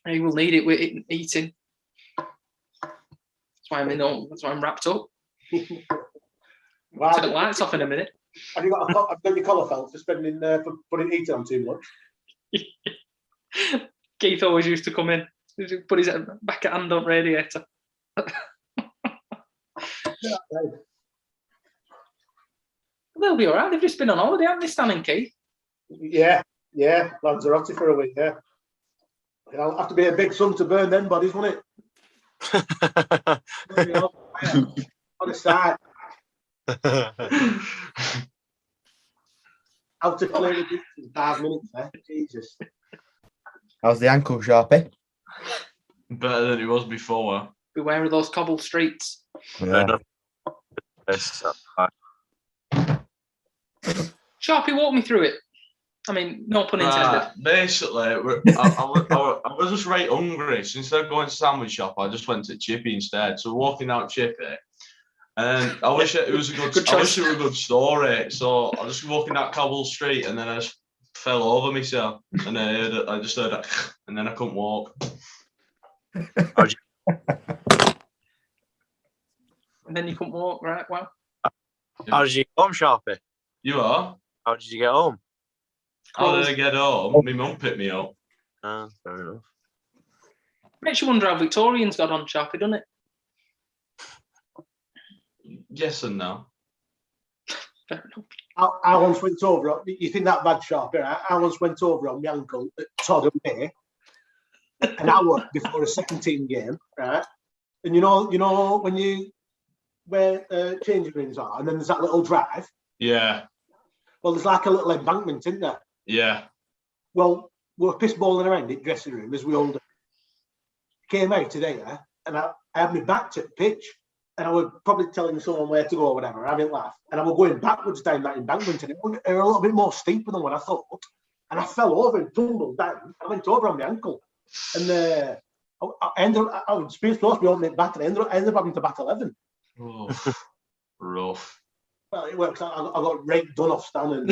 He will need it with eating. That's why I'm wrapped up. Well, Turn the lights off in a minute. Have you got your collar felt for for putting eating on too much? Keith always used to come in, put his back hand on radiator. They'll be all right. They've just been on holiday, haven't they, Stan and Keith? Yeah. Lanzarote for a week, yeah. It'll have to be a big sun to burn them bodies, won't it? On the side. How to clear the beach in 5 minutes, eh? Jesus. How's the ankle, Sharpie? Better than it was before. Beware of those cobbled streets. Yeah. Sharpie, walk me through it. I mean, no pun intended. Basically, I was just right hungry. So instead of going to sandwich shop, I just went to Chippy instead. So walking out Chippy, and I wish it was a good. I wish it were a good story. So I was just walking that cobble street, and then I just fell over myself, and I just heard that, and then I couldn't walk. And then you couldn't walk, right? Well, how did you get home, Sharpie? You are? How did you get home? How did I get home? My mum picked me up. Fair enough. Makes you wonder how Victorians got on, Sharpie, doesn't it? Yes and no. Fair enough. I once went over. You think that bad, Sharpie? I once went over on my ankle at Todd Bay an hour before a second team game, right? And you know when you where changing rooms are, and then there's that little drive. Yeah. Well, there's like a little embankment, isn't there? Yeah. Well, we were piss balling around in dressing room as we all do. Came out today, and I had my back to the pitch, and I was probably telling someone where to go or whatever, having laughed, and I was going backwards down that embankment, and it was a little bit more steeper than what I thought, and I fell over and tumbled down. I went over on my ankle, and I was supposed to be on my bat, and I ended up having to bat 11. Oh, rough. Well, it works. I got raped done off Stan, and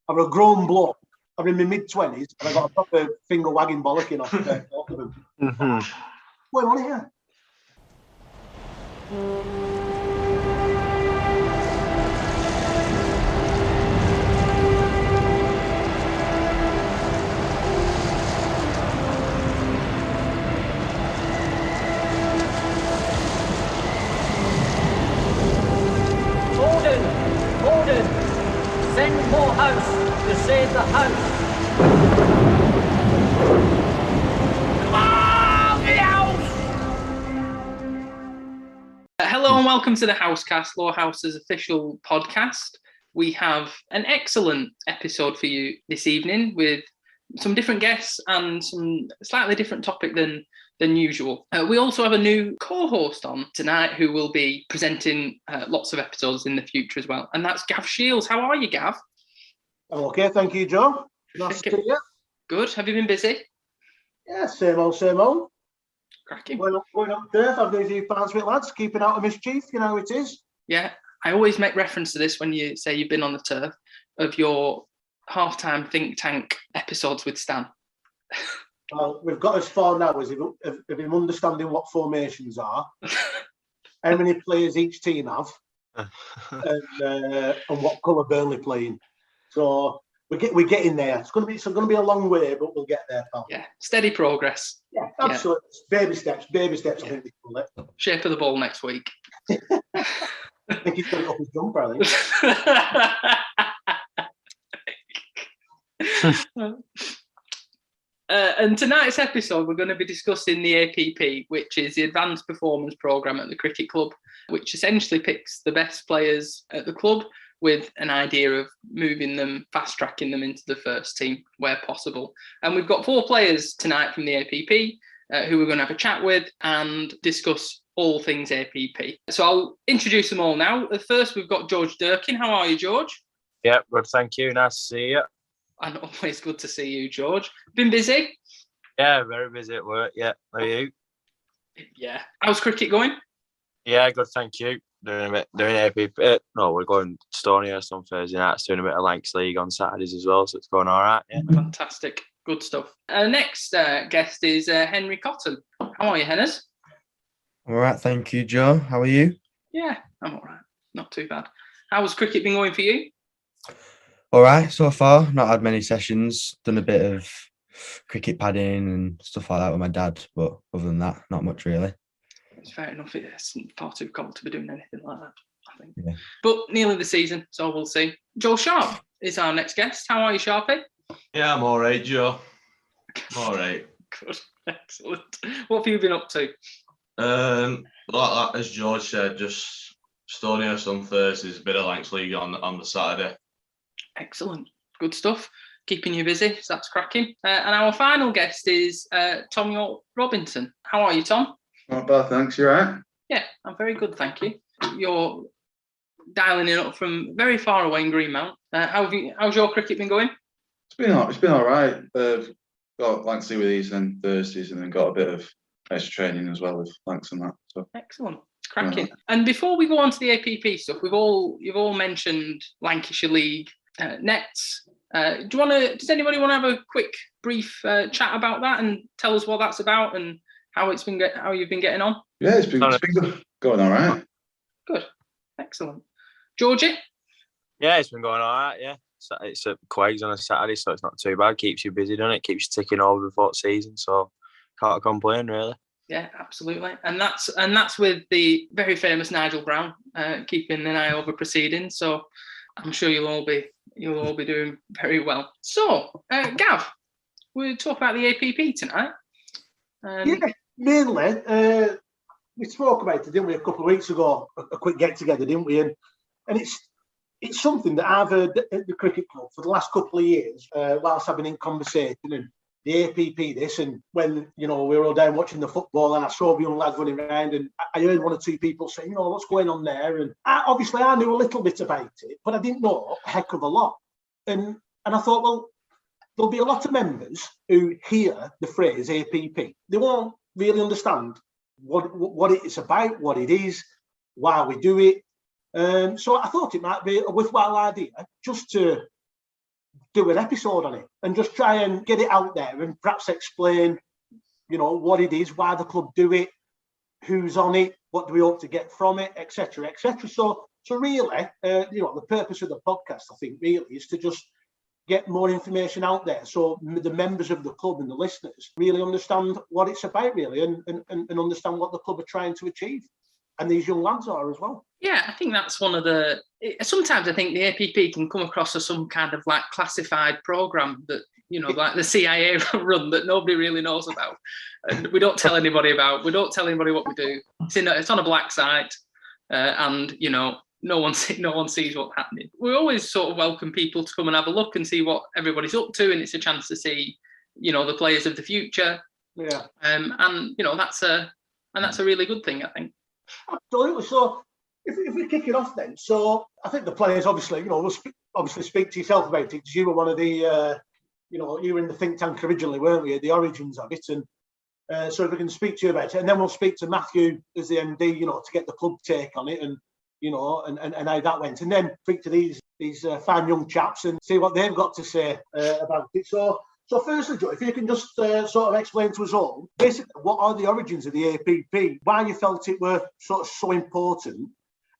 I'm a grown bloke. I'm in my mid-20s, and I got a proper finger wagging bollocking off both of them. Mm-hmm. Wait, what here? Gordon, send more house to save the house. Hello and welcome to the Housecast, Lowerhouse's official podcast. We have an excellent episode for you this evening with some different guests and some slightly different topic than usual. We also have a new co-host on tonight who will be presenting lots of episodes in the future as well. And that's Gav Shields. How are you, Gav? I'm okay, thank you, Joe. Nice to see you. Good. Have you been busy? Yeah, same old. Cracking. Going up turf, having a few pints with lads, keeping out of mischief, you know how it is. Yeah, I always make reference to this when you say you've been on the turf, of your half-time think tank episodes with Stan. Well, we've got as far now as of him understanding what formations are, how many players each team have, and what colour Burnley playing. So we're getting there. It's going to be a long way, but we'll get there, pal. Yeah, steady progress. Yeah, absolutely. Yeah. Baby steps. Yeah. I think we call it. Shape of the ball next week. I think he's got it off his jumper, I think. And tonight's episode, we're going to be discussing the APP, which is the Advanced Performance Programme at the Cricket Club, which essentially picks the best players at the club with an idea of moving them, fast-tracking them into the first team where possible. And we've got 4 players tonight from the APP who we're going to have a chat with and discuss all things APP. So I'll introduce them all now. First, we've got George Durkin. How are you, George? Yeah, good, thank you. Nice to see you. And always good to see you, George. Been busy? Yeah, very busy at work. Yeah, how are you? Yeah. How's cricket going? Yeah, good, thank you. Doing APP. No, we're going to Stoneyhurst on Thursday nights, doing a bit of Lancs League on Saturdays as well, so it's going all right. Yeah. Fantastic. Good stuff. Our next guest is Henri Cottam. How are you, Henners? All right, thank you, Joe. How are you? Yeah, I'm all right. Not too bad. How's cricket been going for you? All right, so far. Not had many sessions. Done a bit of cricket padding and stuff like that with my dad, but other than that, not much really. It's fair enough. It's far too cold to be doing anything like that, I think. Yeah. But nearly the season, so we'll see. Joe Sharpe is our next guest. How are you, Sharpie? Yeah, I'm all right, Joe. I'm all right. Good. Excellent. What have you been up to? Like as George said, just Stonehurst on Thursdays, a bit of Lancs League on the Saturday. Excellent. Good stuff. Keeping you busy, so that's cracking. And our final guest is Tom Yorke-Robinson. How are you, Tom? Not bad, thanks. You all right? Yeah, I'm very good, thank you. You're dialing in up from very far away in Greenmount. How's your cricket been going? It's been all right. Got Lancs League with these on Thursdays, and then got a bit of extra training as well with Lancs and that. So Excellent. It's cracking. And before we go on to the APP stuff, you've all mentioned Lancashire League nets. Does anybody want to have a quick, brief chat about that and tell us what that's about and how you've been getting on? Yeah, it's been good. Going all right. Good. Excellent. Georgie? Yeah, it's been going all right, yeah. So it's at Quags on a Saturday, so it's not too bad. Keeps you busy, doesn't it? Keeps you ticking over before the season, so can't complain, really. Yeah, absolutely. And that's with the very famous Nigel Brown keeping an eye over proceedings. So I'm sure you'll all be doing very well. So, Gav, we'll talk about the APP tonight. Yeah, mainly. We spoke about it, didn't we, a couple of weeks ago? A quick get together, didn't we? And it's something that I've heard at the cricket club for the last couple of years, whilst I've been in conversation and the APP this, and when we were all down watching the football and I saw the young lad running around and I heard one or two people saying, what's going on there? And obviously I knew a little bit about it, but I didn't know a heck of a lot. And I thought, well, there'll be a lot of members who hear the phrase APP. They won't really understand what it's about, what it is, why we do it. So I thought it might be a worthwhile idea just to do an episode on it and just try and get it out there and perhaps explain, what it is, why the club do it, who's on it, what do we hope to get from it, etc., etc. So really, the purpose of the podcast, I think, really is to just get more information out there so the members of the club and the listeners really understand what it's about, really, and understand what the club are trying to achieve. And these young lads are as well. Yeah, I think that's one of the... Sometimes I think the APP can come across as some kind of like classified programme that, like the CIA run that nobody really knows about. And we don't tell anybody about. We don't tell anybody what we do. It's on a black site and, no one sees what's happening. We always sort of welcome people to come and have a look and see what everybody's up to, and it's a chance to see, the players of the future. Yeah. And that's a really good thing, I think. Absolutely. So if we kick it off then, so I think the players obviously, will obviously speak to yourself about it because you were one of the, you were in the think tank originally, weren't we, at the origins of it, and so if we can speak to you about it, and then we'll speak to Matthew as the MD, to get the club take on it, and and how that went, and then speak to these fine young chaps and see what they've got to say about it. So firstly, Joe, if you can just sort of explain to us all, basically, what are the origins of the APP, why you felt it were sort of so important,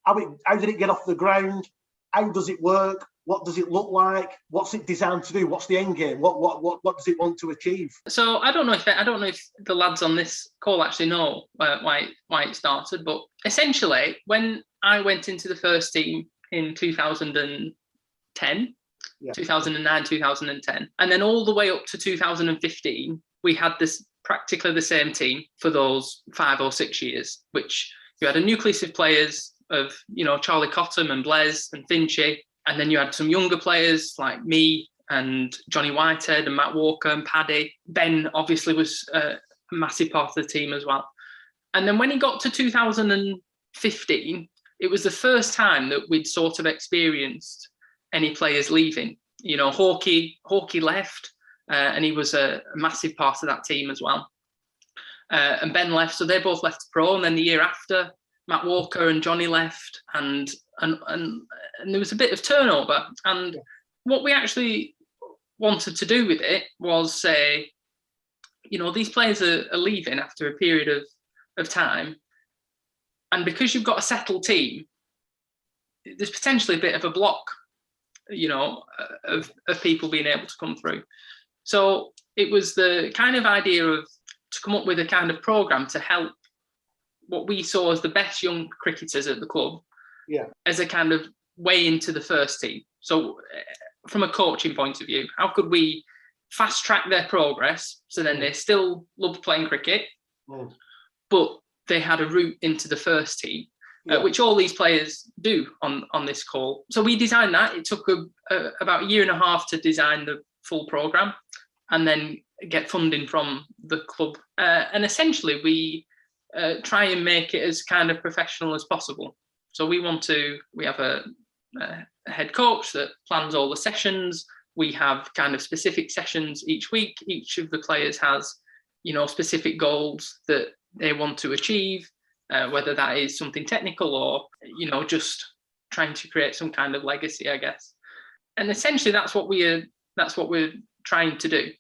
how did it get off the ground, how does it work, what does it look like, what's it designed to do, what's the end game, what does it want to achieve? So I don't know if the lads on this call actually know why it started, but essentially, when I went into the first team in 2010. Yeah. 2009, 2010. And then all the way up to 2015, we had this practically the same team for those 5 or 6 years, which you had a nucleus of players of, Charlie Cottam and Blaise and Finchy. And then you had some younger players like me and Johnny Whitehead and Matt Walker and Paddy. Ben obviously was a massive part of the team as well. And then when he got to 2015, it was the first time that we'd sort of experienced any players leaving. Hawkey left, and he was a massive part of that team as well. And Ben left, so they both left to pro. And then the year after, Matt Walker and Johnny left, and there was a bit of turnover. And what we actually wanted to do with it was say, these players are leaving after a period of time. And because you've got a settled team, there's potentially a bit of a block, of people being able to come through. So it was the kind of idea to come up with a kind of programme to help what we saw as the best young cricketers at the club as a kind of way into the first team. So from a coaching point of view, how could we fast track their progress so then they still loved playing cricket, but they had a route into the first team, which all these players do on this call. So we designed that. It took about a year and a half to design the full programme and then get funding from the club. And essentially we try and make it as kind of professional as possible. So we have a head coach that plans all the sessions. We have kind of specific sessions each week. Each of the players has, specific goals that they want to achieve, whether that is something technical or, just trying to create some kind of legacy, I guess. And essentially that's what we're trying to do.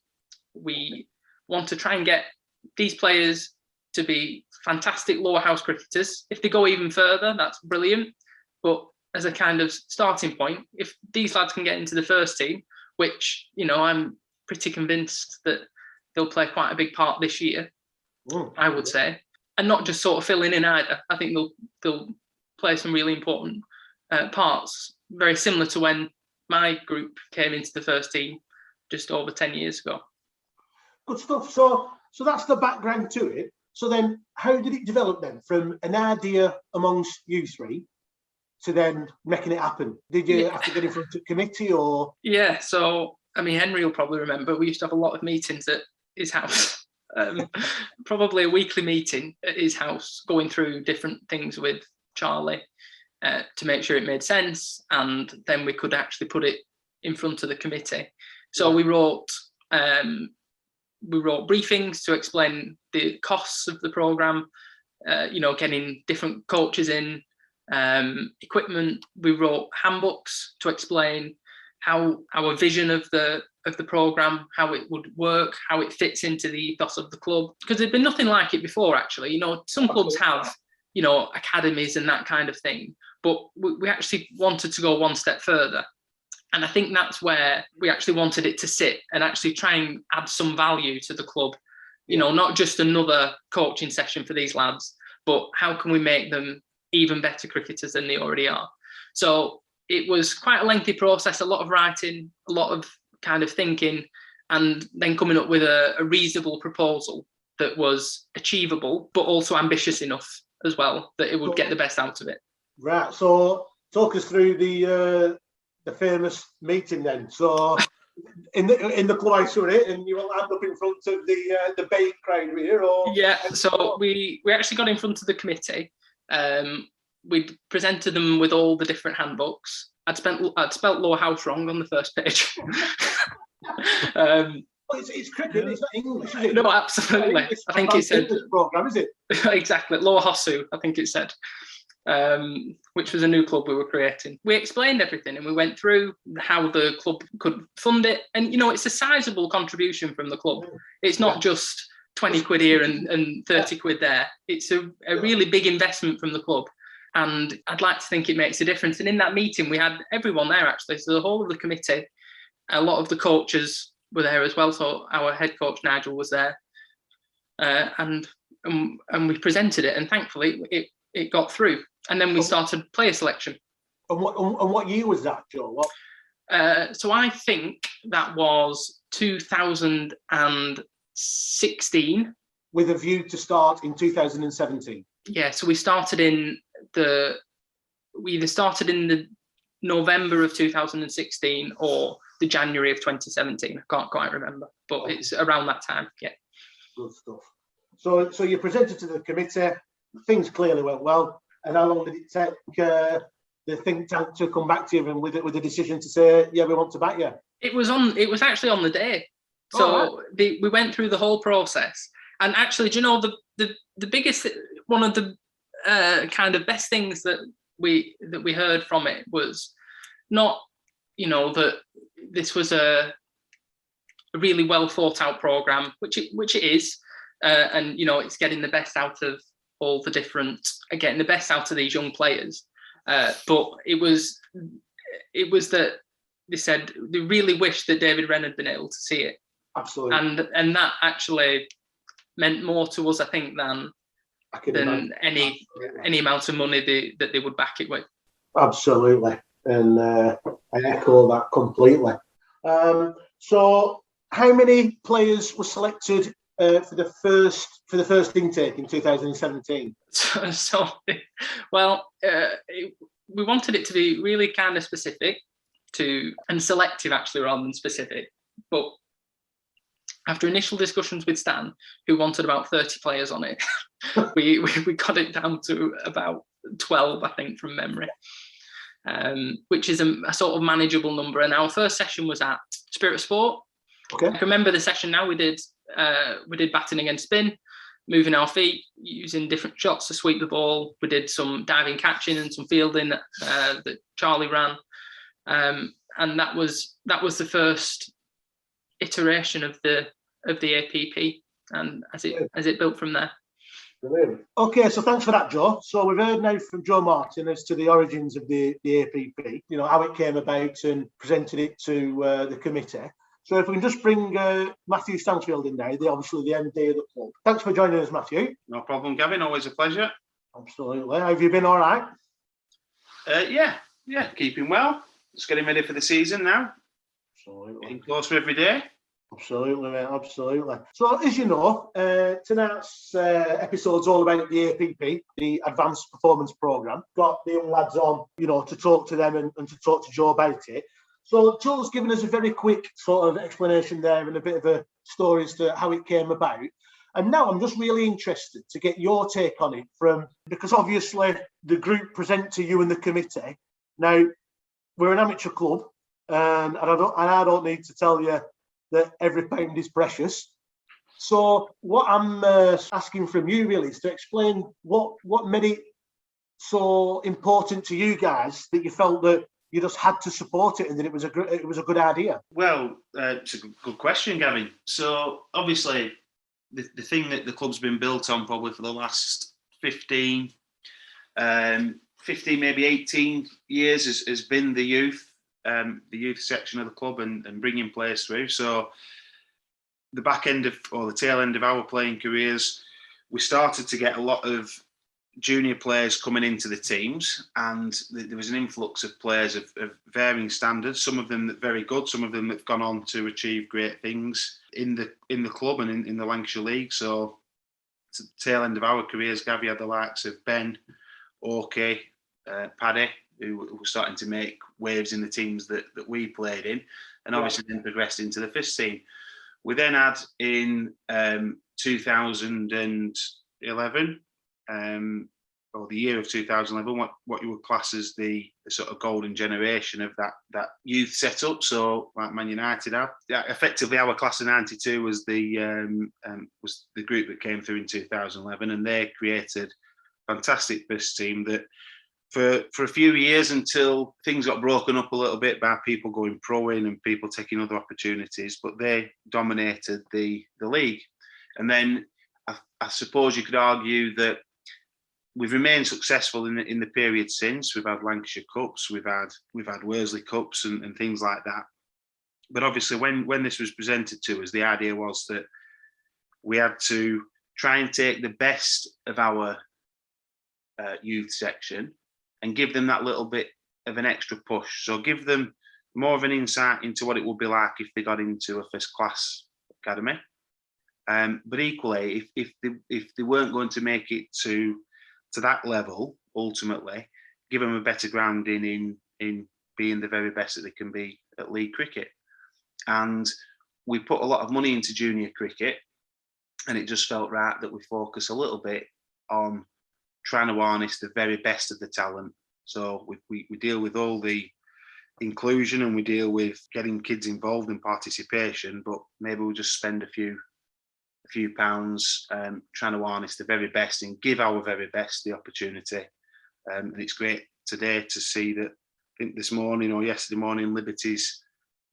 We want to try and get these players to be fantastic lower house cricketers. If they go even further, that's brilliant. But as a kind of starting point, if these lads can get into the first team, which, I'm pretty convinced that they'll play quite a big part this year, I would say, and not just sort of filling in either. I think they'll play some really important parts, very similar to when my group came into the first team just over 10 years ago. Good stuff. So that's the background to it. So then how did it develop then from an idea amongst you three to then making it happen? Did you have to get in front of a committee or? Yeah, so, Henri will probably remember, we used to have a lot of meetings at his house. Probably a weekly meeting at his house, going through different things with Charlie to make sure it made sense, and then we could actually put it in front of the committee. So we wrote briefings to explain the costs of the programme, getting different coaches in, equipment. We wrote handbooks to explain how our vision of the programme, how it would work, how it fits into the ethos of the club. Because there'd been nothing like it before, actually. Some clubs have, academies and that kind of thing, but we actually wanted to go one step further. And I think that's where we actually wanted it to sit and actually try and add some value to the club. Not just another coaching session for these lads, but how can we make them even better cricketers than they already are? So it was quite a lengthy process, a lot of writing, a lot of kind of thinking, and then coming up with a reasonable proposal that was achievable, but also ambitious enough as well, that it would get the best out of it. Right, so talk us through the famous meeting then. So in the club I saw it, and you will end up in front of the bait crowd here, or? Yeah, so we actually got in front of the committee. We presented them with all the different handbooks. I'd spelt Lowerhouse wrong on the first page. It's cricket, it's not English, is it? No, absolutely. I think it said program, is it? Exactly, Lowerhouse, I think it said. Which was a new club we were creating. We explained everything and we went through how the club could fund it. And, it's a sizable contribution from the club. It's not just 20 quid here and 30 quid there. It's a really big investment from the club. And I'd like to think it makes a difference. And in that meeting, we had everyone there, actually. So the whole of the committee, a lot of the coaches were there as well. So our head coach, Nigel, was there. And we presented it. And thankfully, it got through. And then we started player selection. And what year was that, Joe? So I think that was 2016. With a view to start in 2017. Yeah, so we either started in the November of 2016 or the January of 2017. I can't quite remember, but it's around that time. Yeah. Good stuff. So you presented to the committee. Things clearly went well. And how long did it take the think tank to come back to you and with a decision to say, yeah, we want to back you? It was actually on the day. So we went through the whole process. And actually, do you know, the biggest, one of the kind of best things that we heard from it was not, that this was a really well thought out program, which it is, and it's getting the best out of all the different, getting the best out of these young players. But it was that they said they really wished that David Wren had been able to see it. Absolutely. And that actually meant more to us, I think, than any amount of money that they would back it with. Absolutely. And I echo that completely. So how many players were selected for the first intake in 2017? We wanted it to be really kind of specific and selective, actually, rather than specific. But after initial discussions with Stan, who wanted about 30 players on it, we got it down to about 12, I think, from memory, which is a sort of manageable number. And our first session was at Spirit of Sport. Okay. I can remember the session now. We did batting against spin, moving our feet, using different shots to sweep the ball. We did some diving catching and some fielding that Charlie ran. And that was the first iteration of the APP, and as it built from there. Brilliant. Okay, so thanks for that, Joe. So we've heard now from Joe Martin as to the origins of the APP, how it came about and presented it to the committee. So if we can just bring Matthew Stansfield in now, obviously the MD of the club. Thanks for joining us, Matthew. No problem, Gavin. Always a pleasure. Absolutely. Have you been all right? Yeah, keeping well. Just getting ready for the season now. Absolutely. Getting closer every day. Absolutely, mate. Absolutely. So, as you know, tonight's episode's all about the APP, the Advanced Performance Programme. Got the young lads on, to talk to them and to talk to Joe about it. So, Joe's given us a very quick sort of explanation there and a bit of a story as to how it came about. And now I'm just really interested to get your take on it because obviously the group present to you and the committee. Now, we're an amateur club, and I don't need to tell you that every pound is precious. So what I'm asking from you really is to explain what made it so important to you guys that you felt that you just had to support it and that it was a good idea. Well, it's a good question, Gavin. So obviously the thing that the club's been built on probably for the last 15 maybe 18 years has been the youth section of the club and bringing players through. So the the tail end of our playing careers, we started to get a lot of junior players coming into the teams, and there was an influx of players of varying standards. Some of them that very good, some of them that have gone on to achieve great things in the club and in the Lancashire League. So to the tail end of our careers, Gav, had the likes of Ben, Orkey, Paddy, who were starting to make waves in the teams that we played in, and obviously then progressed into the first team. We then had in 2011, or the year of 2011, what you would class as the sort of golden generation of that youth setup. So like Man United have, effectively our class of '92 was the group that came through in 2011, and they created a fantastic first team that for a few years, until things got broken up a little bit by people going pro in and people taking other opportunities, but they dominated the league. And then I suppose you could argue that we've remained successful in the period since. We've had Lancashire Cups, we've had Worsley Cups and things like that. But obviously when this was presented to us, the idea was that we had to try and take the best of our youth section and give them that little bit of an extra push. So give them more of an insight into what it would be like if they got into a first class academy. But equally, if they weren't going to make it to that level, ultimately, give them a better grounding in being the very best that they can be at league cricket. And we put a lot of money into junior cricket, and it just felt right that we focus a little bit on trying to harness the very best of the talent. So we deal with all the inclusion and we deal with getting kids involved in participation, but maybe we'll just spend a few pounds trying to harness the very best and give our very best the opportunity. And it's great today to see that, I think this morning or yesterday morning, Liberty's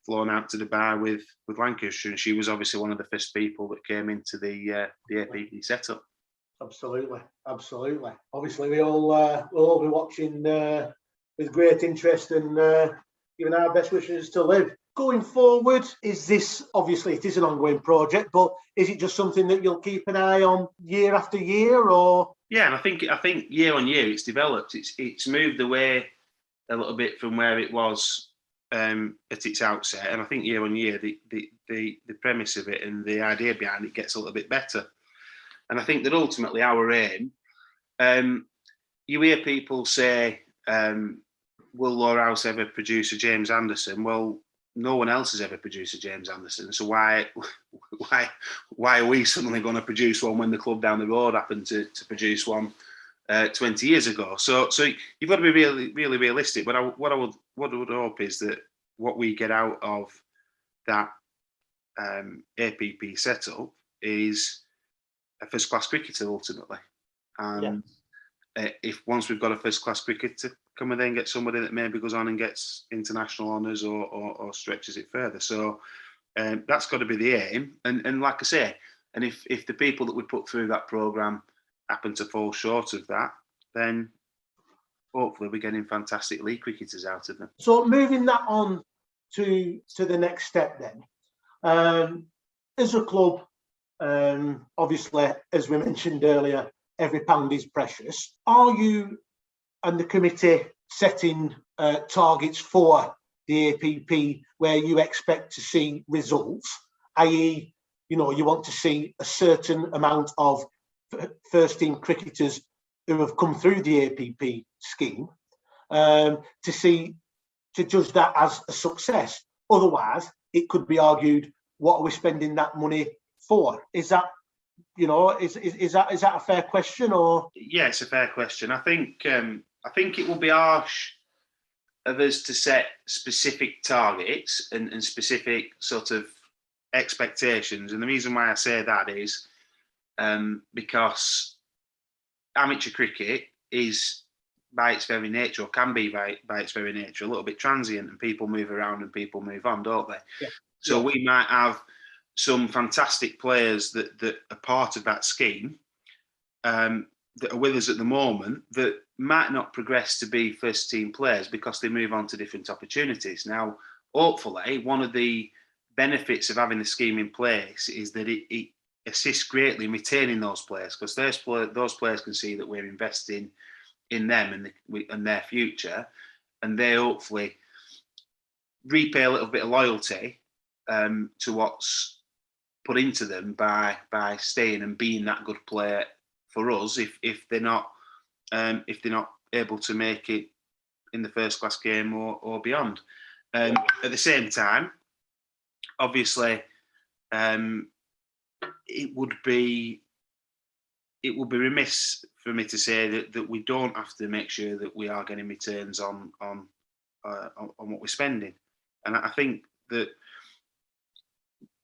flown out to Dubai with Lancashire, and she was obviously one of the first people that came into the APP setup. Absolutely. Obviously, we'll all be watching with great interest and giving our best wishes to Liv. Going forward, is this, obviously it is an ongoing project, but is it just something that you'll keep an eye on year after year, or? Yeah, and I think year on year it's developed. It's moved away a little bit from where it was at its outset, and I think year on year the premise of it and the idea behind it gets a little bit better. And I think that ultimately our aim, you hear people say, will Lowerhouse ever produce a James Anderson? Well, no one else has ever produced a James Anderson. So why are we suddenly going to produce one when the club down the road happened to produce one 20 years ago? So you've got to be really realistic. But what I would hope is that what we get out of that APP setup is a first class cricketer ultimately. And if once we've got a first class cricketer, can we then get somebody that maybe goes on and gets international honours or stretches it further? So that's got to be the aim. And like I say, and if the people that we put through that programme happen to fall short of that, then hopefully we're getting fantastic league cricketers out of them. So moving that on to the next step then. As a club, obviously, as we mentioned earlier, every pound is precious. Are you and the committee setting targets for the APP where you expect to see results, i.e., you want to see a certain amount of first team cricketers who have come through the APP scheme to judge that as a success? Otherwise, it could be argued, what are we spending that money for? Is that is that a fair question, or? Yeah, it's a fair question. I think it will be harsh of us to set specific targets and specific sort of expectations. And the reason why I say that is because amateur cricket is, by its very nature, or can be by its very nature, a little bit transient, and people move around and people move on, don't they? Yeah. So we might have some fantastic players that are part of that scheme that are with us at the moment that might not progress to be first team players because they move on to different opportunities. Now, hopefully, one of the benefits of having the scheme in place is that it assists greatly in retaining those players, because those players can see that we're investing in them and their future, and they hopefully repay a little bit of loyalty to what's put into them by staying and being that good player for us if they're not able to make it in the first class game or beyond. At the same time, obviously, it would be remiss for me to say that we don't have to make sure that we are getting returns on what we're spending, and I think that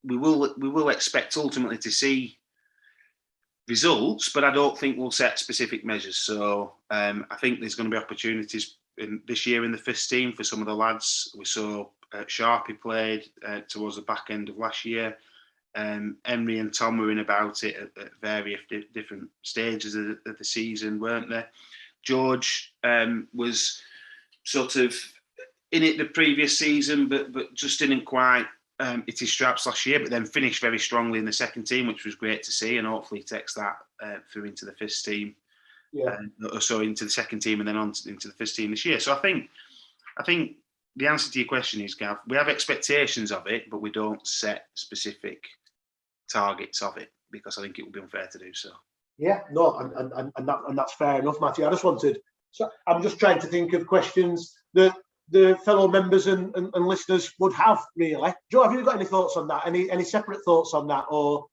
we will expect ultimately to see results, but I don't think we'll set specific measures. So I think there's going to be opportunities this year in the first team for some of the lads. We saw Sharpe played towards the back end of last year. Henri and Tom were in about it at various different stages of the season, weren't they? George was sort of in it the previous season, but just didn't quite hit his straps last year, but then finished very strongly in the second team, which was great to see, and hopefully takes that through into the first team, into the second team, and then on into the first team this year. So I think the answer to your question is, Gav, we have expectations of it, but we don't set specific targets of it because I think it would be unfair to do so. Yeah, no, and that's fair enough, Matthew. I'm just trying to think of questions that the fellow members and listeners would have, really. Joe, have you got any thoughts on that? Any separate thoughts on that? Or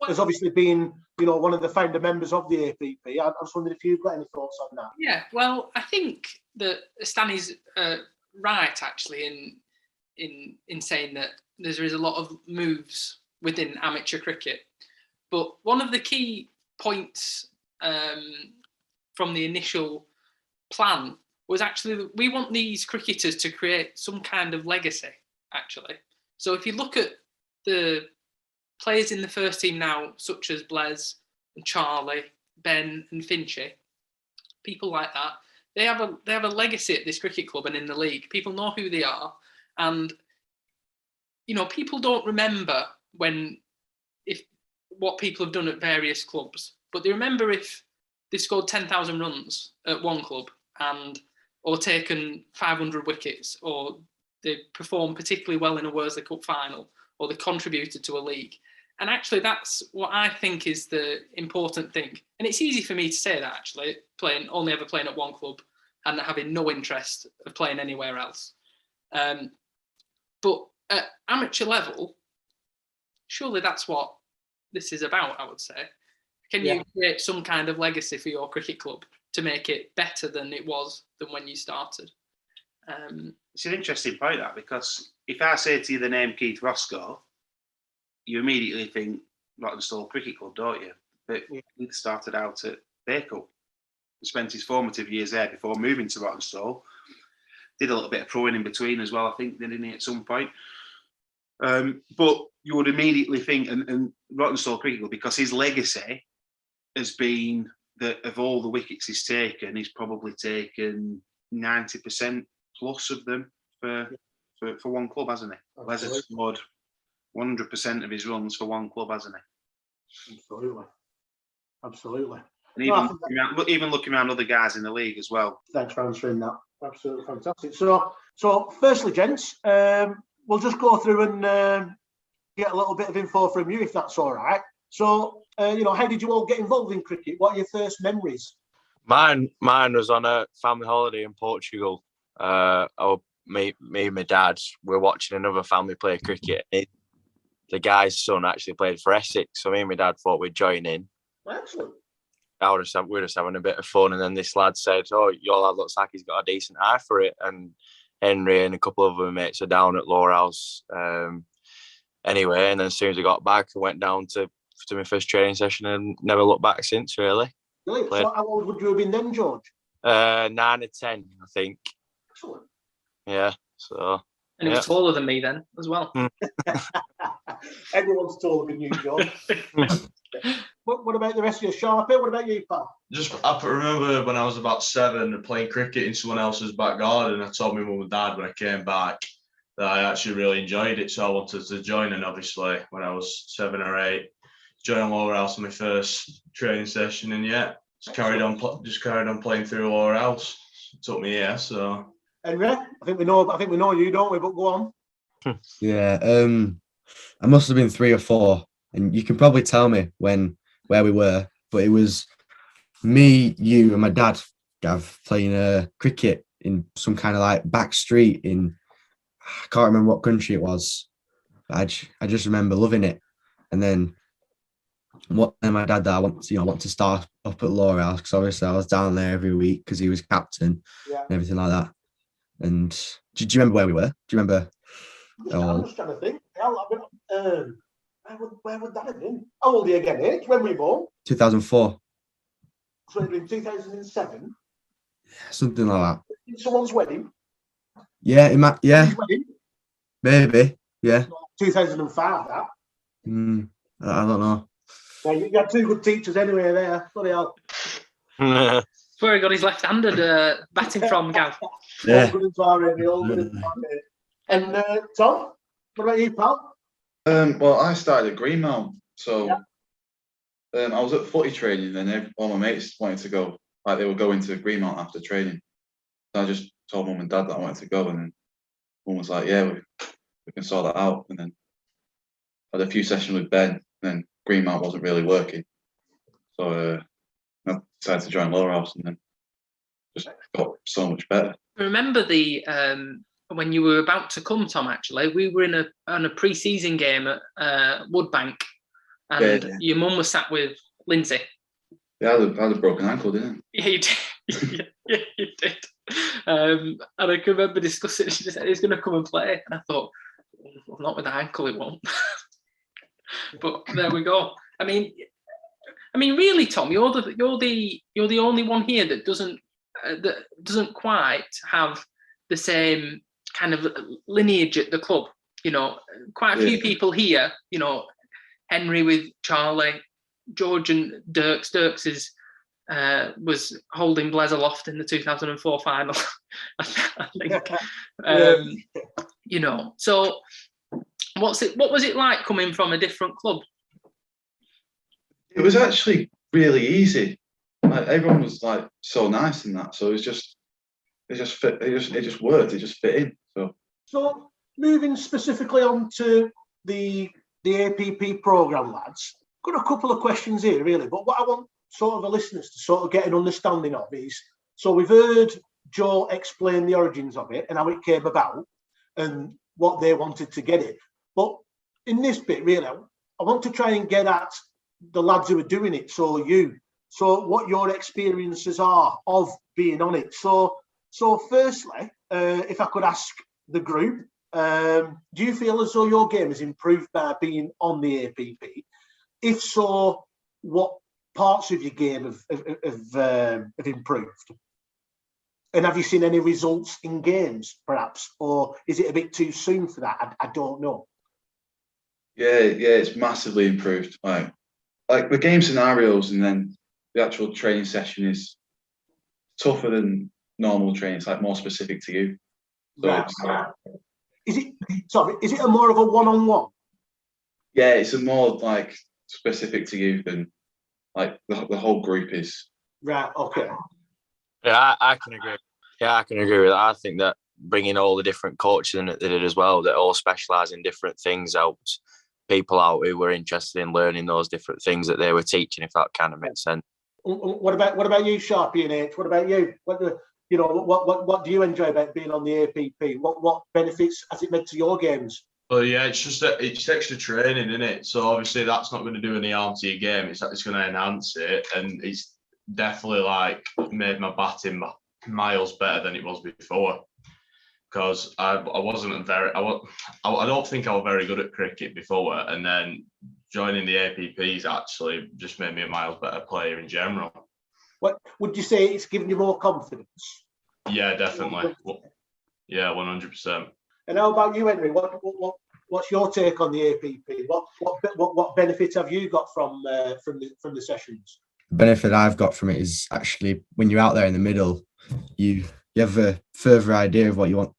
as obviously being, one of the founder members of the APP, I was wondering if you've got any thoughts on that. Yeah, well, I think that Stan is right, actually, in saying that there is a lot of moves within amateur cricket. But one of the key points from the initial plan was actually that we want these cricketers to create some kind of legacy. actually. So if you look at the players in the first team now, such as Blaise and Charlie, Ben and Finchy, people like that, they have a legacy at this cricket club and in the league. People know who they are, and people don't remember what people have done at various clubs, but they remember if they scored 10,000 runs at one club or taken 500 wickets, or they performed particularly well in a Worsley Cup final, or they contributed to a league. And actually, that's what I think is the important thing. And it's easy for me to say that, actually, only ever playing at one club and having no interest of playing anywhere else. But at amateur level, surely that's what this is about, I would say. Can you create some kind of legacy for your cricket club to make it better than it was than when you started? It's an interesting point, that, because if I say to you the name Keith Roscoe, you immediately think Rottenstall Cricket Club, don't you? But Keith started out at Bakel, spent his formative years there before moving to Rottenstall. Did a little bit of proing in between as well, I think, didn't he, at some point? But you would immediately think, and Rottenstall Cricket Club, because his legacy has been that of all the wickets he's taken, he's probably taken 90% plus of them for one club, hasn't he? Les has scored 100% of his runs for one club, hasn't he? Absolutely. And even looking around other guys in the league as well. Thanks for answering that. Absolutely fantastic. So firstly, gents, we'll just go through and get a little bit of info from you, if that's all right. So, how did you all get involved in cricket? What are your first memories? Mine was on a family holiday in Portugal. Me and my dad were watching another family play cricket. The guy's son actually played for Essex, so me and my dad thought we'd join in. Excellent. We're just having a bit of fun, and then this lad said, "Oh, your lad looks like he's got a decent eye for it." And Henri and a couple of other mates are down at Lowerhouse. Anyway, and then as soon as I got back, I went down to my first training session and never looked back since, really. Really? So how old would you have been then, George? 9 or 10, I think. Excellent. Yeah, so... And he was taller than me then, as well. Everyone's taller than you, George. What about the rest of you? Sharpe, what about you, pal? I remember when I was about 7 playing cricket in someone else's back garden. I told my mum and dad when I came back that I actually really enjoyed it, so I wanted to join. And obviously, when I was 7 or 8, joined Lowerhouse on my first training session, and just carried on playing through Lowerhouse. It took me here, so. Henri, I think we know you, don't we? But go on. Yeah, I must have been 3 or 4, and you can probably tell me where we were, but it was me, you, and my dad, Gav, playing cricket in some kind of like back street in, I can't remember what country it was, but I just remember loving it. And then my dad that I want to start up at Lowerhouse, because obviously I was down there every week because he was captain and everything like that. And do you remember where we were? Do you remember? I'm just trying to think. Where would that have been? How old are you again, H? When were you born? 2004. So it'd been 2007? Something like that. Someone's wedding? Yeah, maybe. Yeah. 2005, that. I don't know. Yeah, you had 2 good teachers anyway there. Bloody hell. That's where he got his left-handed batting from, Gav. Yeah. And Tom, what about you, pal? Well, I started at Greenmount, so I was at footy training, and all my mates wanted to go. Like, they were going to Greenmount after training. So I just told mum and dad that I wanted to go, and then mum was like, "Yeah, we can sort that out." And then I had a few sessions with Ben, and then Greenmount wasn't really working, so I decided to join Lowerhouse, and then just got so much better. I remember when you were about to come, Tom, actually, we were on a pre-season game at Woodbank, and your mum was sat with Lindsay. Yeah, I had a broken ankle, didn't I? Yeah, you did. Yeah, you did. And I can remember discussing it. She just said, "He's going to come and play." And I thought, well, not with the ankle, it won't. But there we go. I mean, really, Tom, you're the only one here that doesn't quite have the same kind of lineage at the club. quite a few people here, Henri with Charlie, George and Dirks. Dirks was holding Blaise aloft in the 2004 final, I think. So what was it like coming from a different club? It was actually really easy. Like, everyone was like so nice in that, so it just fit. It just worked. It just fit in. So moving specifically on to the APP program, lads. Got a couple of questions here, really. But what I want sort of the listeners to sort of get an understanding of is, so we've heard Joe explain the origins of it and how it came about and what they wanted to get it. But in this bit, really, I want to try and get at the lads who are doing it. So what your experiences are of being on it. So firstly, if I could ask the group, do you feel as though your game has improved by being on the APP? If so, what parts of your game have improved? And have you seen any results in games, perhaps? Or is it a bit too soon for that? I don't know. Yeah, it's massively improved. Like the game scenarios and then the actual training session is tougher than normal training. It's like more specific to you. So right. Is it a more of a one-on-one? Yeah, it's a more like specific to you than like the whole group is. Right. Okay. Yeah, I can agree. Yeah, I can agree with that. I think that bringing all the different coaches in that they did as well, that all specialise in different things, helped people out who were interested in learning those different things that they were teaching, if that kind of makes sense. What about you, Sharpe and H? What about you? What do you enjoy about being on the APP? What benefits has it meant to your games? Well, yeah, it's extra training, isn't it? So obviously that's not going to do any harm to your game. It's going to enhance it, and it's definitely like made my batting miles better than it was before. Because I don't think I was very good at cricket before, and then joining the APP's actually just made me a miles better player in general. What would you say it's given you more confidence? Yeah, definitely. Yeah, 100%. And how about you, Henri? What's your take on the APP? What benefits have you got from the sessions? The benefit I've got from it is actually when you're out there in the middle, you have a further idea of what you want,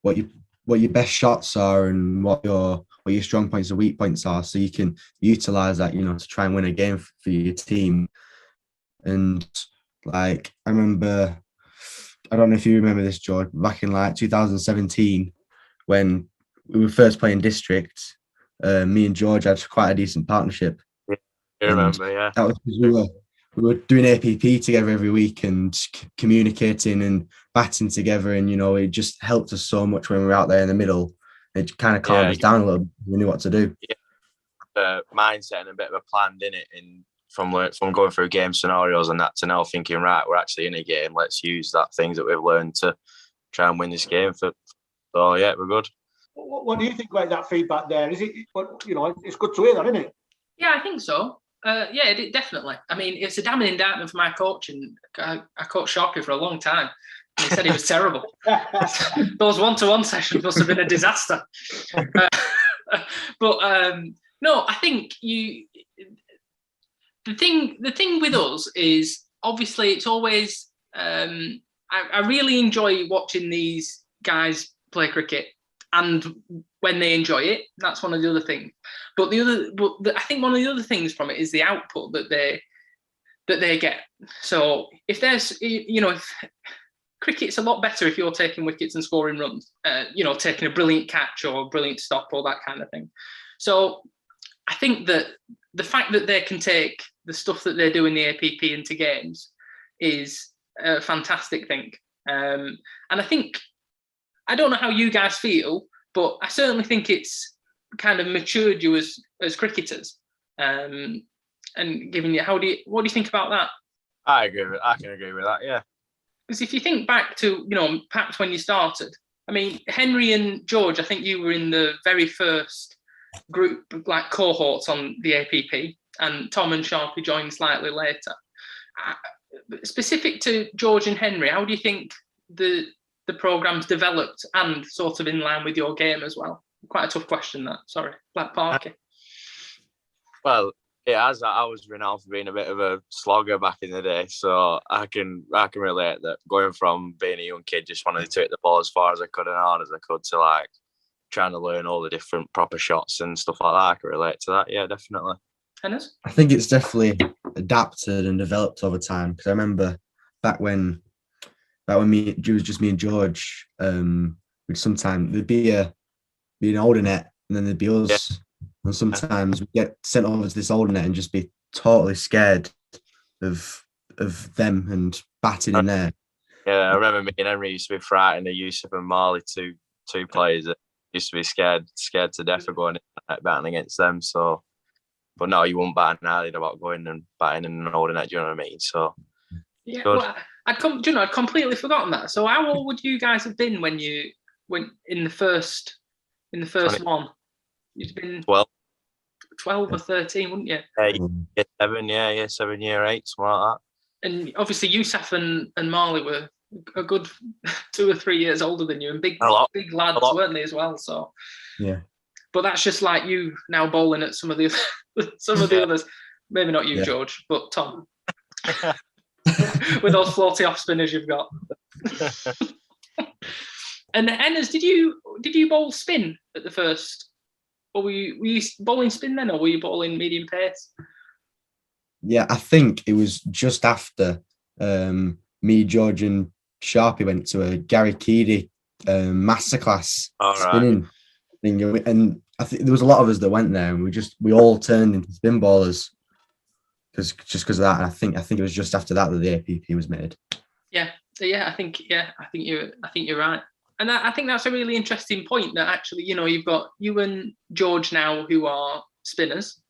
what your best shots are, and what your strong points and weak points are, so you can utilize that, to try and win a game for your team. And like, I remember, I don't know if you remember this, George, back in like 2017 when we were first playing district, me and George had quite a decent partnership. I remember, yeah. That was because we were doing APP together every week and communicating and batting together, and it just helped us so much when we were out there in the middle. It kind of calmed us down a little bit. We knew what to do. Yeah, mindset and a bit of a plan, didn't it? And from going through game scenarios and that to now thinking, right, we're actually in a game. Let's use that things that we've learned to try and win this game. So yeah, we're good. What do you think about that feedback there? Is it, it's good to hear that, isn't it? Yeah, I think so. Yeah, definitely. I mean, it's a damning indictment for my coach, and I coached Sharpe for a long time. And he said he was terrible. Those one-to-one sessions must have been a disaster. But no, I think the thing with us is obviously it's always I really enjoy watching these guys play cricket, and when they enjoy it, that's one of the other things. But I think one of the other things from it is the output that they get. So if there's, if cricket's a lot better if you're taking wickets and scoring runs, taking a brilliant catch or a brilliant stop or that kind of thing. So I think that the fact that they can take the stuff that they do in the APP into games is a fantastic thing. And I think, I don't know how you guys feel, but I certainly think it's kind of matured you as cricketers. And giving you, what do you think about that? I can agree with that, yeah. Because if you think back to, perhaps when you started, I mean, Henri and George, I think you were in the very first group, like cohorts on the APP, and Tom and Sharpe joined slightly later. Specific to George and Henri, how do you think the program's developed and sort of in line with your game as well? Quite a tough question, that. Sorry, Black Parky. Well, yeah, as I was renowned for being a bit of a slogger back in the day, so I can relate that going from being a young kid just wanting to take the ball as far as I could and hard as I could to like trying to learn all the different proper shots and stuff like that. I can relate to that. Yeah, definitely. Hennes? I think it's definitely adapted and developed over time, because I remember back when it was just me and George, there'd be an older net, and then there'd be us. Yeah. And sometimes we get sent over to this older net and just be totally scared of them and batting in there. Yeah, I remember me and Henri used to be frightened of Yusuf and Marley, two players that used to be scared to death of going in batting against them. So, but no, you wouldn't bat an eyelid about going and batting in an older net. Do you know what I mean? So, yeah, well, I'd completely forgotten that. So, how old would you guys have been when in the first 20, one? You'd been 12 or 13, wouldn't you? Year 7, yeah, 7, year 8, something like that. And obviously, Yusuf and Marley were a good 2 or 3 years older than you, and big lads, weren't they, as well? So, yeah. But that's just like you now bowling at some of the others. Maybe not you, George, but Tom. With those floaty off spinners you've got. And Hennes, did you bowl spin at the first? Or were you bowling spin then, or were you bowling medium pace? Yeah, I think it was just after me, George, and Sharpe went to a Gary Keedy masterclass spinning thing, and I think there was a lot of us that went there, and we all turned into spin bowlers because of that. And I think it was just after that the APP was made. Yeah. I think you're right. And I think that's a really interesting point, that actually, you've got you and George now who are spinners,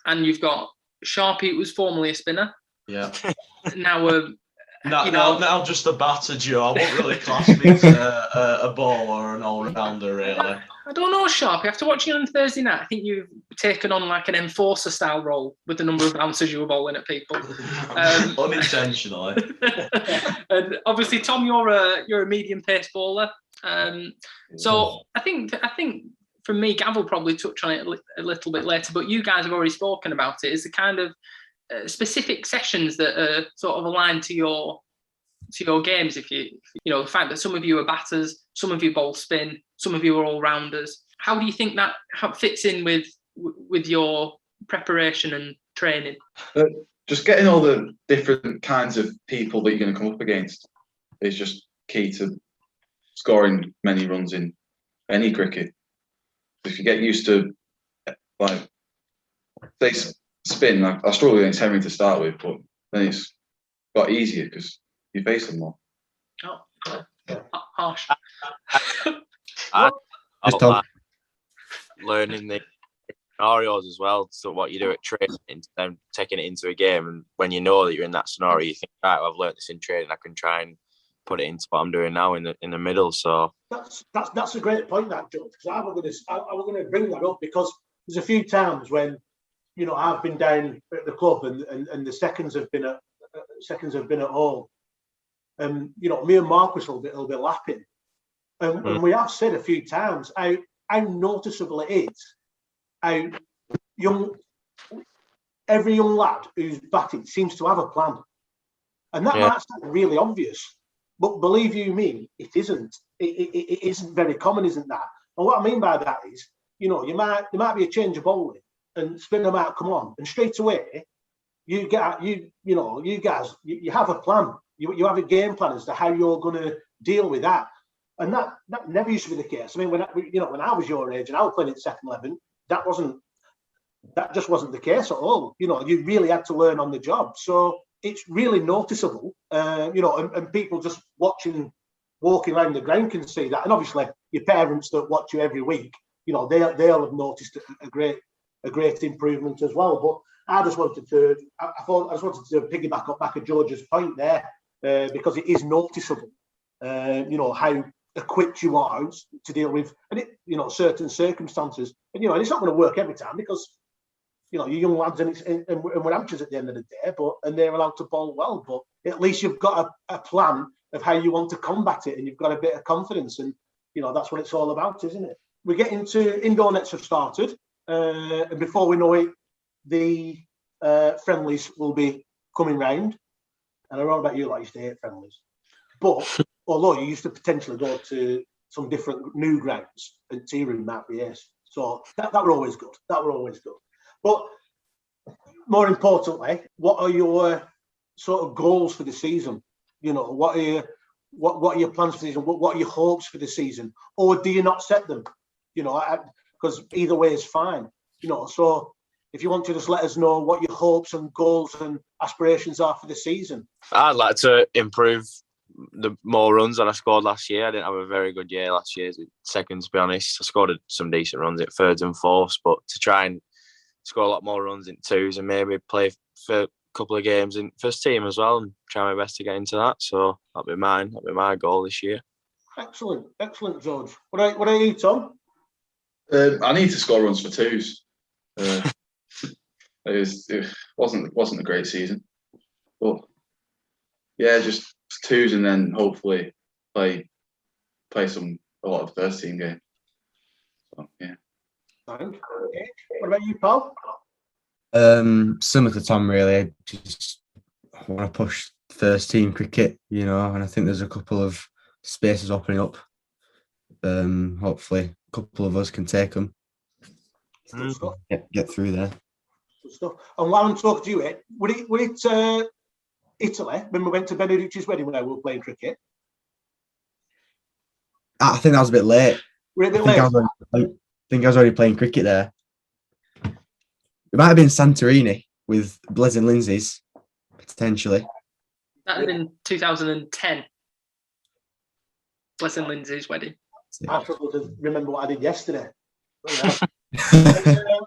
and you've got Sharpe, who was formerly a spinner. Yeah. Now now just a batter, Joe. I won't really class me as a bowler or an all-rounder, really. I don't know, Sharpe. After watching on Thursday night, I think you've taken on like an enforcer-style role with the number of bouncers you were bowling at people. Unintentionally. And obviously, Tom, you're a medium-pace bowler. So I think for me, Gav will probably touch on it a little bit later, but you guys have already spoken about it. Is the kind of specific sessions that are sort of aligned to your games. If the fact that some of you are batters, some of you bowl spin, some of you are all rounders. How do you think that fits in with your preparation and training? Just getting all the different kinds of people that you're going to come up against is just key to scoring many runs in any cricket. If you get used to, like, say spin, I struggled against Henri to start with, but then it's got easier because you face them more. Oh, harsh. Learning the scenarios as well. So what you do at training, and taking it into a game, and when you know that you're in that scenario, you think, right, I've learned this in training, I can try and put it into what I'm doing now in the middle. So that's a great point, that, George, because I was going to bring that up, because there's a few times when I've been down at the club and the seconds have been at home, and me and Marcus will be lapping, and we have said a few times how noticeable it is how every young lad who's batting seems to have a plan, and that might sound really obvious, but believe you me, it isn't. It isn't very common, isn't that? And what I mean by that is, there might be a change of bowling, and spinner might come on, and straight away, you guys have a plan. You have a game plan as to how you're going to deal with that, and that never used to be the case. I mean, when I was your age and I was playing at second 11, that just wasn't the case at all. You really had to learn on the job. So it's really noticeable, and people just walking around the ground can see that. And obviously, your parents that watch you every week, they'll have noticed a great improvement as well. But I just wanted to piggyback up back at George's point there, because it is noticeable, how equipped you are to deal with, certain circumstances. And it's not going to work every time, because you're young lads and we're amateurs at the end of the day, and they're allowed to bowl well. But at least you've got a plan of how you want to combat it, and you've got a bit of confidence, and that's what it's all about, isn't it? we're getting to indoor nets have started, and before we know it, the friendlies will be coming round. And I don't know about you, like, you used to hate friendlies, but although you used to potentially go to some different new grounds and tea room might be yes. So that were always good. That were always good. But more importantly, what are your sort of goals for the season? You know, what are your plans for the season? What are your hopes for the season? Or do you not set them? You know, because either way is fine. You know, so if you want to just let us know what your hopes and goals and aspirations are for the season. I'd like to improve the more runs than I scored last year. I didn't have a very good year last year, second to be honest. I scored some decent runs at thirds and fourths, but to try and score a lot more runs in twos and maybe play for a couple of games in first team as well and try my best to get into that. So that'll be mine. That'll be my goal this year. Excellent, George. What are you, Tom? I need to score runs for twos. It wasn't a great season, but yeah, just twos and then hopefully play a lot of first team games. So, yeah. Okay. What about you, Paul? Similar to Tom, really. I just want to push first team cricket, you know, and I think there's a couple of spaces opening up. Hopefully, a couple of us can take them. Get through there. Good stuff. And while I'm talking to you, would it Italy when we went to Beneducci's wedding when we were playing cricket? I think that was a bit late. We're a bit late. I think I was already playing cricket there. It might have been Santorini with Blez and Lindsay's, potentially. That had been 2010. Blez and Lindsay's wedding. I struggle to remember what I did yesterday.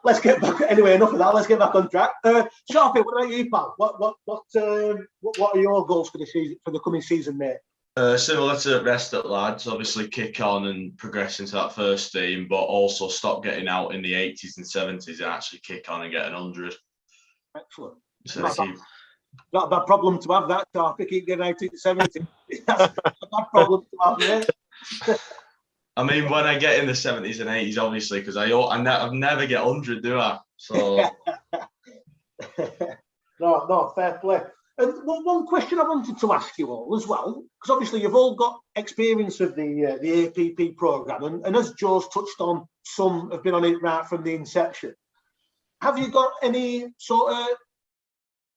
Let's get back. Anyway, enough of that. Let's get back on track. Sharpe, what about you, pal? What are your goals for the season, for the coming season, mate? Similar to the rest of the lads, obviously kick on and progress into that first team, but also stop getting out in the 80s and 70s and actually kick on and get an 100. Excellent. So Not a bad problem to have, that, Sharpe. Keep getting out in the 70s. That's a bad problem to have, mate. I mean, when I get in the 70s and 80s, obviously, because I've never get 100, do I? So no, fair play. And one question I wanted to ask you all as well, because obviously you've all got experience of the APP programme, and as Joe's touched on, some have been on it right from the inception. Have you got any sort of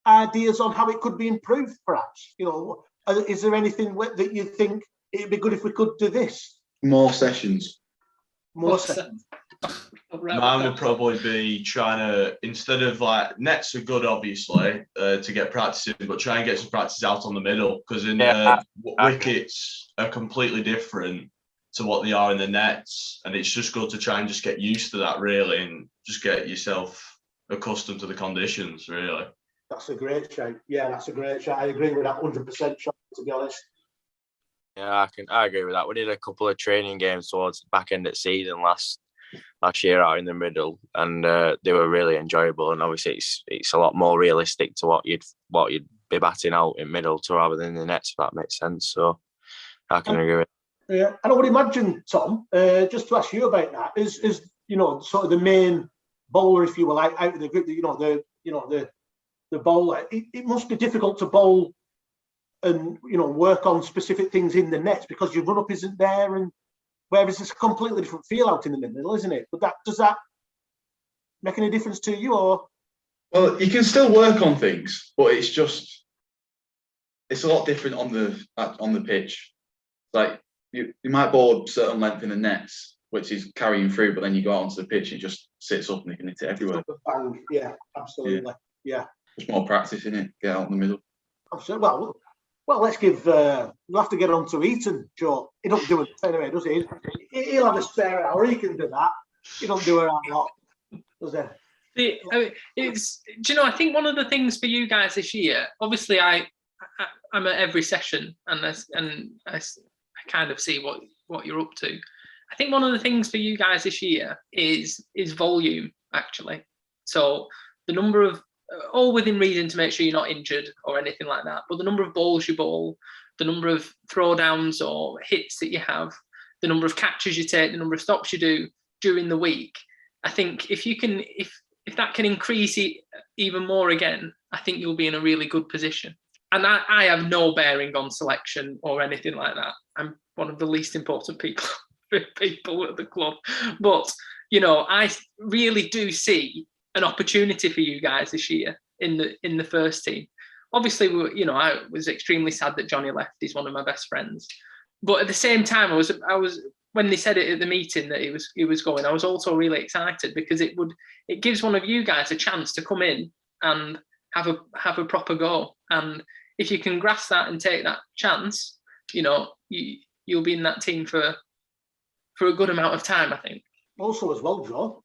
ideas on how it could be improved, perhaps? You know, is there anything that you think it'd be good if we could do this? More sessions. More sessions. Mine would probably be trying to, instead of like, nets are good obviously to get practicing, but try and get some practice out on the middle, because in wickets are completely different to what they are in the nets, and it's just good to try and just get used to that really, and just get yourself accustomed to the conditions really. That's a great shout. Yeah, that's a great shout. I agree with that 100%, to be honest. Yeah, I agree with that. We did a couple of training games towards the back end of the season last year out in the middle, and they were really enjoyable. And obviously, it's a lot more realistic to what you'd be batting out in middle to rather than the nets, if that makes sense. So I can agree with that. Yeah, and I would imagine, Tom, just to ask you about that, is you know, sort of the main bowler, if you will, out of the group, the bowler. It must be difficult to bowl and, you know, work on specific things in the nets because your run up isn't there, and whereas it's a completely different feel out in the middle, isn't it? But does that make any difference to you, or? Well, you can still work on things, but it's a lot different on the pitch. Like you might bowl a certain length in the nets, which is carrying through, but then you go out onto the pitch, it just sits up and you can hit it everywhere. Bang. Yeah, absolutely. Yeah. There's more practice in it. Get out in the middle. Absolutely. Well, let's give. We'll have to get on to Eton, Joe. He don't do it anyway, does he? He'll have a spare hour. He can do that. He don't do it a lot, does he? Do you know? I think one of the things for you guys this year, obviously, I'm at every session, and I kind of see what you're up to. I think one of the things for you guys this year is volume, actually. So the number of, all within reason to make sure you're not injured or anything like that, but the number of balls you bowl, the number of throwdowns or hits that you have, the number of catches you take, the number of stops you do, during the week, I think if that can increase it even more again, I think you'll be in a really good position. And I have no bearing on selection or anything like that. I'm one of the least important people at the club. But, I really do see an opportunity for you guys this year in the first team. Obviously, I was extremely sad that Johnny left. He's one of my best friends. But at the same time, I was when they said it at the meeting that he was going, I was also really excited because it gives one of you guys a chance to come in and have a proper go. And if you can grasp that and take that chance, you'll be in that team for a good amount of time, I think. Also as well, Joe,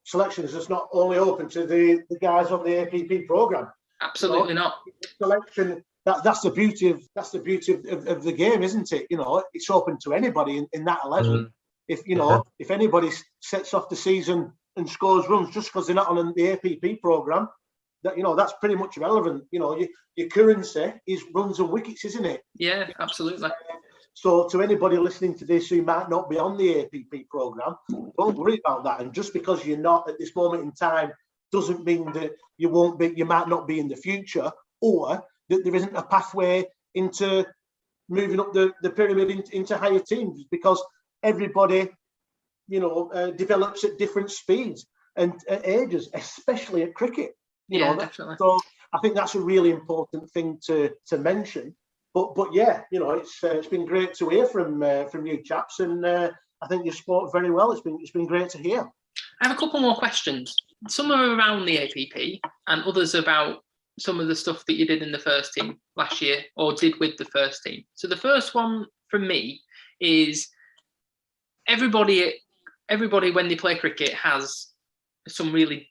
selection is just not only open to the guys on the APP programme. Absolutely not. Selection, that's the beauty of the game, isn't it? It's open to anybody in that 11. If anybody sets off the season and scores runs just because they're not on the APP programme, that's pretty much irrelevant. Your currency is runs and wickets, isn't it? Yeah, absolutely. So to anybody listening to this who might not be on the APP programme, don't worry about that. And just because you're not at this moment in time doesn't mean that you might not be in the future, or that there isn't a pathway into moving up the pyramid into higher teams, because everybody, develops at different speeds and at ages, especially at cricket. Definitely. So I think that's a really important thing to mention. But yeah, it's been great to hear from you chaps, and I think you spoke very well. It's been great to hear. I have a couple more questions. Some are around the APP, and others about some of the stuff that you did in the first team last year, or did with the first team. So the first one from me is everybody when they play cricket has some really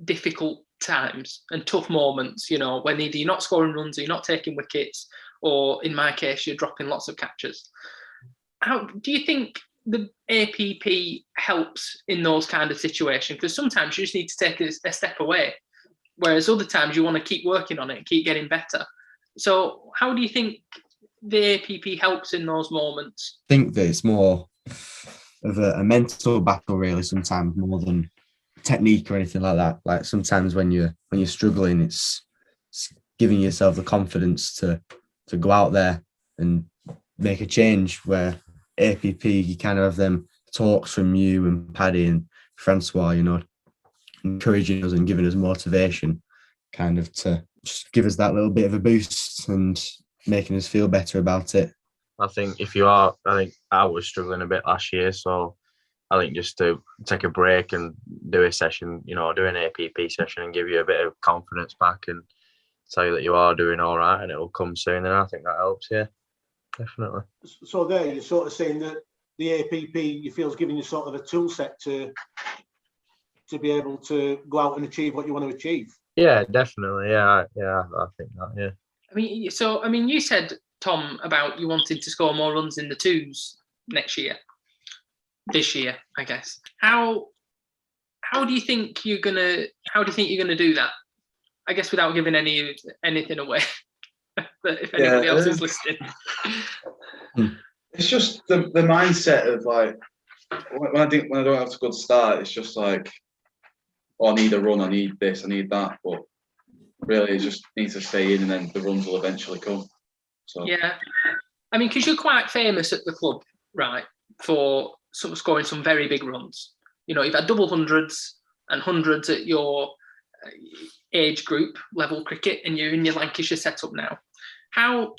difficult times and tough moments, when either you're not scoring runs or you're not taking wickets, or in my case, you're dropping lots of catches. How do you think the APP helps in those kind of situations? Because sometimes you just need to take a step away, whereas other times you want to keep working on it and keep getting better. So how do you think the APP helps in those moments? I think that it's more of a mental battle, really, sometimes more than technique or anything like that. Like sometimes when you're struggling, it's giving yourself the confidence to go out there and make a change, where APP, you kind of have them talks from you and Paddy and Francois, encouraging us and giving us motivation, kind of to just give us that little bit of a boost and making us feel better about it. I think I was struggling a bit last year, so I think just to take a break and do a session, do an APP session and give you a bit of confidence back and tell you that you are doing all right and it will come soon. And I think that helps, yeah, definitely. So there, you're sort of saying that the APP, you feel, is giving you sort of a tool set to be able to go out and achieve what you want to achieve. Yeah, definitely. Yeah, I think that, yeah. I mean, you said, Tom, about you wanted to score more runs in the twos this year, I guess. How do you think you're gonna do that? I guess without giving anything away. If anybody else is listening. It's just the mindset of like when I don't have a good start, it's just like, I need a run, I need this, I need that. But really, it just needs to stay in, and then the runs will eventually come. So yeah, I mean, because you're quite famous at the club, right, for sort of scoring some very big runs. You've had double hundreds and hundreds at your age group level cricket, and you're in your Lancashire setup now. How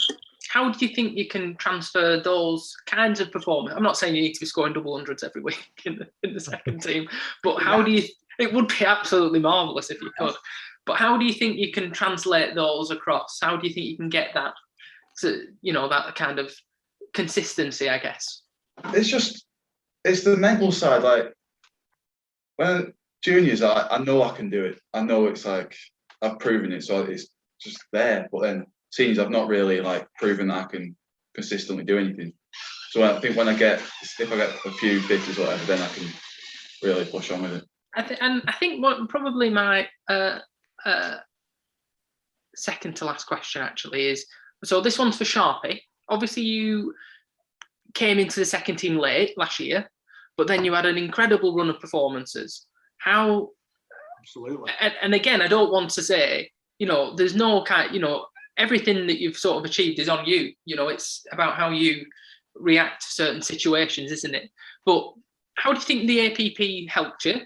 do you think you can transfer those kinds of performance? I'm not saying you need to be scoring double hundreds every week in the second team, but how do you? It would be absolutely marvellous if you could. But how do you think you can translate those across? How do you think you can get that to, that kind of consistency, I guess? It's the mental side. Like when juniors, I know I can do it. I know it's like I've proven it, so it's just there. But then seniors, I've not really like proven that I can consistently do anything. So I think if I get a few 50s or whatever, then I can really push on with it. I think what probably my second to last question actually is, so this one's for Sharpe. Obviously you came into the second team late last year, but then you had an incredible run of performances. How? Absolutely. And again, I don't want to say, there's no kind, everything that you've sort of achieved is on you. It's about how you react to certain situations, isn't it? But how do you think the APP helped you?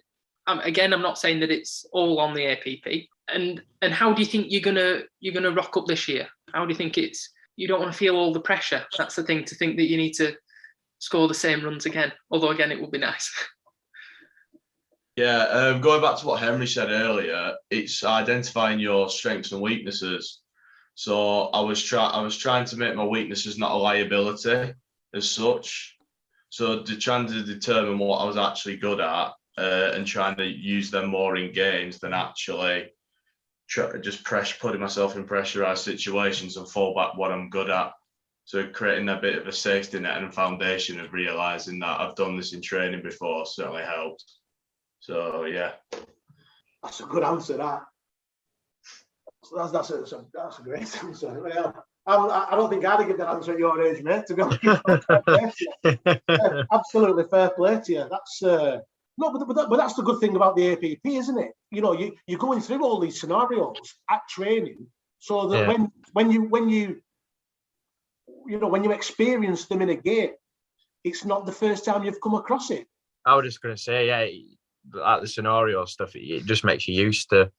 Again, I'm not saying that it's all on the APP. And how do you think you're gonna rock up this year? How do you think you don't want to feel all the pressure? That's the thing, to think that you need to score the same runs again. Although again, it would be nice. Yeah, going back to what Henri said earlier, it's identifying your strengths and weaknesses. So I was trying to make my weaknesses not a liability as such. So trying to determine what I was actually good at and trying to use them more in games than actually putting myself in pressurized situations and fall back what I'm good at. So creating a bit of a safety net and foundation of realizing that I've done this in training before certainly helped. So yeah, that's a good answer. That's a great answer. Yeah. I don't think I'd give that answer at your age, mate. To be honest, absolutely fair play to you. That's but that's the good thing about the APP, isn't it? You're going through all these scenarios at training, so that when you experience them in a game, it's not the first time you've come across it. I was just going to say, like the scenario stuff, it just makes you used to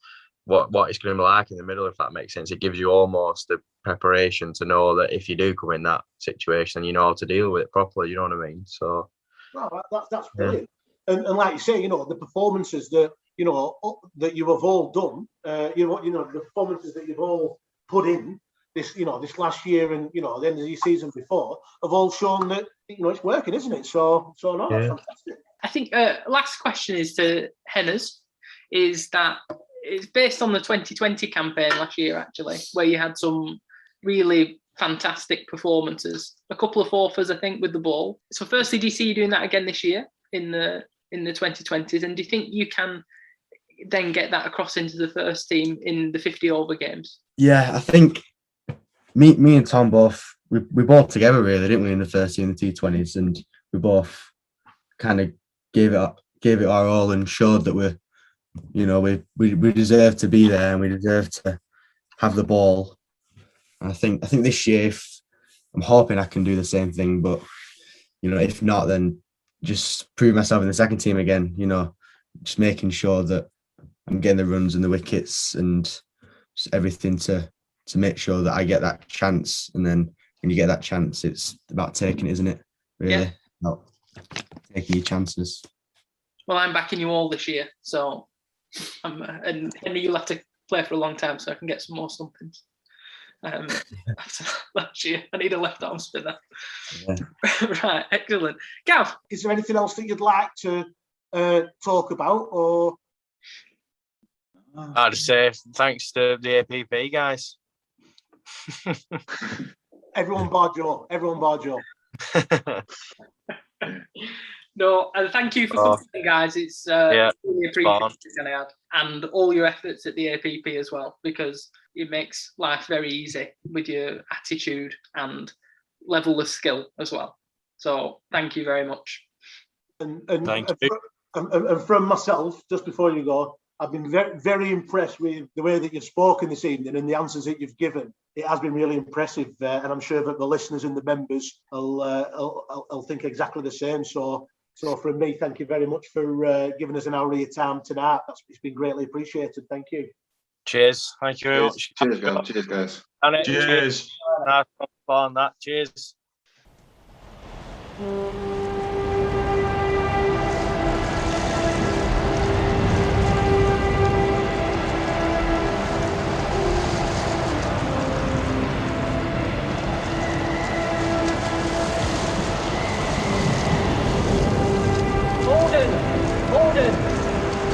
what it's going to be like in the middle, if that makes sense. It gives you almost the preparation to know that if you do come in that situation, you know how to deal with it properly. You know what I mean? So, well, that's brilliant. And like you say, the performances that that you have all done, the performances that you've all put in this last year and the end of the season before have all shown that it's working, isn't it? So no, that's fantastic. I think last question is to Hennes, is that it's based on the 2020 campaign last year, actually, where you had some really fantastic performances, a couple of fourthers, I think, with the ball. So firstly, do you see you doing that again this year in the 2020s? And do you think you can then get that across into the first team in the 50 over games? Yeah, I think me and Tom both, we bought together really, didn't we, in the first team, the T20s, and we both kind of gave it our all and showed that we deserve to be there and we deserve to have the ball. And I think this year, I'm hoping I can do the same thing, but if not, then just prove myself in the second team again. Just making sure that I'm getting the runs and the wickets and just everything to make sure that I get that chance. And then when you get that chance, it's about taking it, isn't it? Really, yeah. About taking your chances. Well, I'm backing you all this year, so and Henry, you'll have to play for a long time so I can get some more stumpings. After last year, I need a left arm spinner. Yeah. Right, excellent. Gav, is there anything else that you'd like to talk about, or? I'd say thanks to the APP guys. Everyone bar Joe. No, and thank you for coming, guys. It's really appreciated, and all your efforts at the APP as well, because it makes life very easy with your attitude and level of skill as well. So thank you very much. And from myself, just before you go, I've been very, very impressed with the way that you've spoken this evening and the answers that you've given. It has been really impressive, and I'm sure that the listeners and the members will think exactly the same. So from me, thank you very much for giving us an hour of your time tonight. It's been greatly appreciated. Thank you. Cheers. Thank you very much. Cheers, guys. Cheers. On that. Cheers.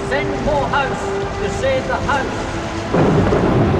Send Morehouse to save the house.